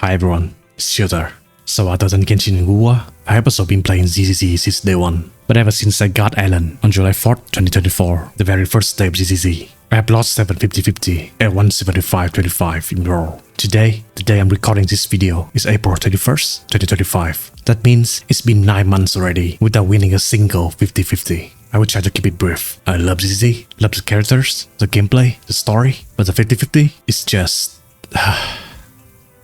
Hi everyone, it's Shooter. So other than Genshin and Wuwa, I have also been playing ZZZ since day one. But ever since I got Island on July 4th, 2024, the very first day of ZZZ, I have lost 750-50 at 175-25 in a row. Today, the day I'm recording this video, is April 31st, 2025. That means it's been 9 months already without winning a single 50-50. I will try to keep it brief. I love ZZZ, love the characters, the gameplay, the story, but the 50-50 is just...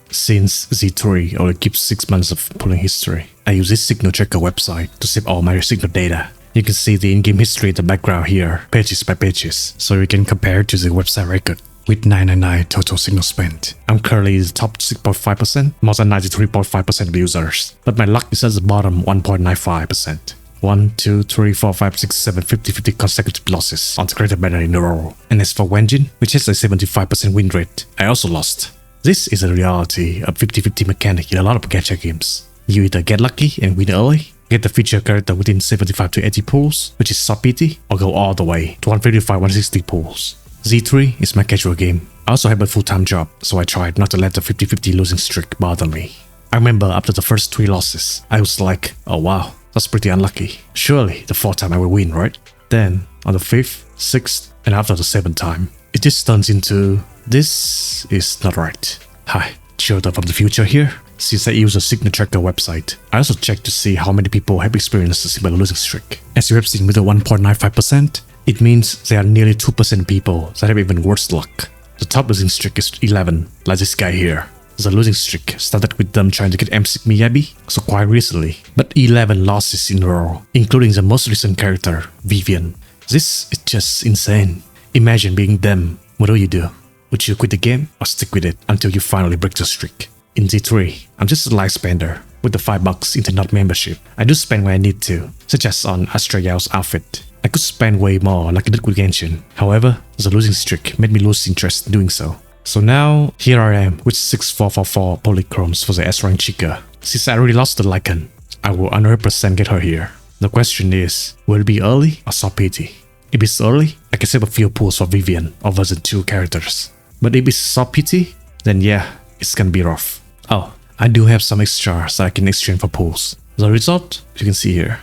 Since Z3 only keeps 6 months of pulling history, I use this signal checker website to save all my signal data. You can see the in-game history in the background here, pages by pages, so you can compare it to the website record. With 999 total signal spent, I'm currently in the top 6.5%, more than 93.5% of users, but my luck is at the bottom 1.95%. 1, 2, 3, 4, 5, 6, 7, 50-50 consecutive losses on the greater banner in a row. And as for Wenjin, which has a 75% win rate, I also lost. This is a reality of 50-50 mechanic in a lot of gacha games. You either get lucky and win early, get the feature character within 75 to 80 pulls, which is soft PT, or go all the way to 155-160 pulls. Z3 is my casual game. I also have a full-time job, so I tried not to let the 50-50 losing streak bother me. I remember after the first 3 losses, I was like, oh wow, that's pretty unlucky. Surely the 4th time I will win, right? Then, on the 5th, 6th, and after the 7th time, it just turns into, this is not right. Hi, Shooter from the future here. Since I use a signal tracker website, I also check to see how many people have experienced a similar losing streak. As you have seen with the 1.95%, it means there are nearly 2% people that have even worse luck. The top losing streak is 11, like this guy here. The losing streak started with them trying to get MC Miyabi, so quite recently, but 11 losses in a row, including the most recent character, Vivian. This is just insane. Imagine being them. What do? Would you quit the game or stick with it until you finally break the streak? In Z3, I'm just a light spender. With the $5 internet membership, I do spend when I need to, such as on Astraeal's outfit. I could spend way more like I did with Genshin. However, the losing streak made me lose interest in doing so. So now, here I am with 6444 polychromes for the S-rank Chica. Since I already lost the Lycan, I will 100% get her here. The question is, will it be early or soft PT? If it's early, I can save a few pulls for Vivian or version 2 characters. But if it's soft PT, then yeah, it's gonna be rough. Oh, I do have some extras that I can exchange for pulls. The result, you can see here.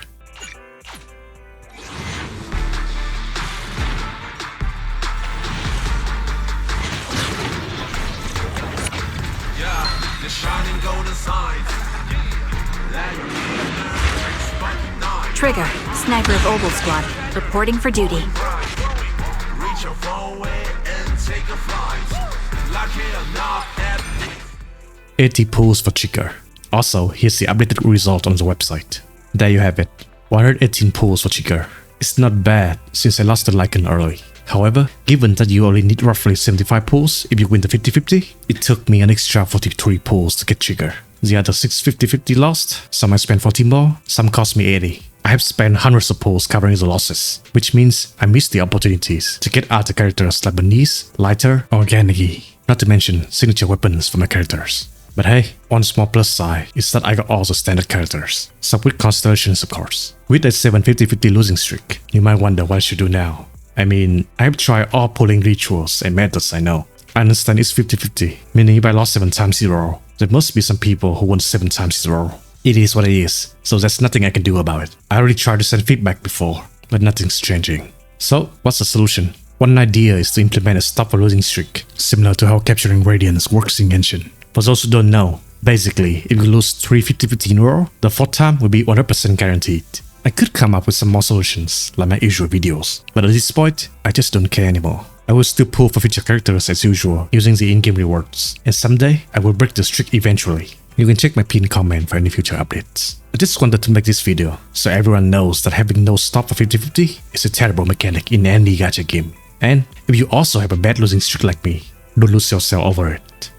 Trigger, sniper of Obel Squad, reporting for duty. 80 pulls for Chica. Also, here's the updated result on the website. There you have it, 118 pulls for Chica. It's not bad since I lost the Lycan early. However, given that you only need roughly 75 pulls if you win the 50-50, it took me an extra 43 pulls to get Chica. The other 6 50-50 lost, some I spent 40 more, some cost me 80. I have spent hundreds of pulls covering the losses, which means I missed the opportunities to get other characters like Bernice, Lighter, or Ganegi, not to mention signature weapons for my characters. But hey, one small plus side is that I got all the standard characters, some with constellations of course. With a 750-50 losing streak, you might wonder what I should do now. I mean, I have tried all pulling rituals and methods I know. I understand it's 50-50, meaning if I lost 7 times in a row, there must be some people who won 7 times in a row. It is what it is, so there's nothing I can do about it. I already tried to send feedback before, but nothing's changing. So, what's the solution? One idea is to implement a stop for losing streak, similar to how capturing Radiance works in Genshin. For those who don't know, basically, if you lose 3 50-50 in a row, the 4th time will be 100% guaranteed. I could come up with some more solutions, like my usual videos, but at this point, I just don't care anymore. I will still pull for feature characters as usual, using the in-game rewards, and someday, I will break the streak eventually. You can check my pinned comment for any future updates. I just wanted to make this video, so everyone knows that having no stop for 50-50 is a terrible mechanic in any gacha game. And if you also have a bad losing streak like me, don't lose yourself over it.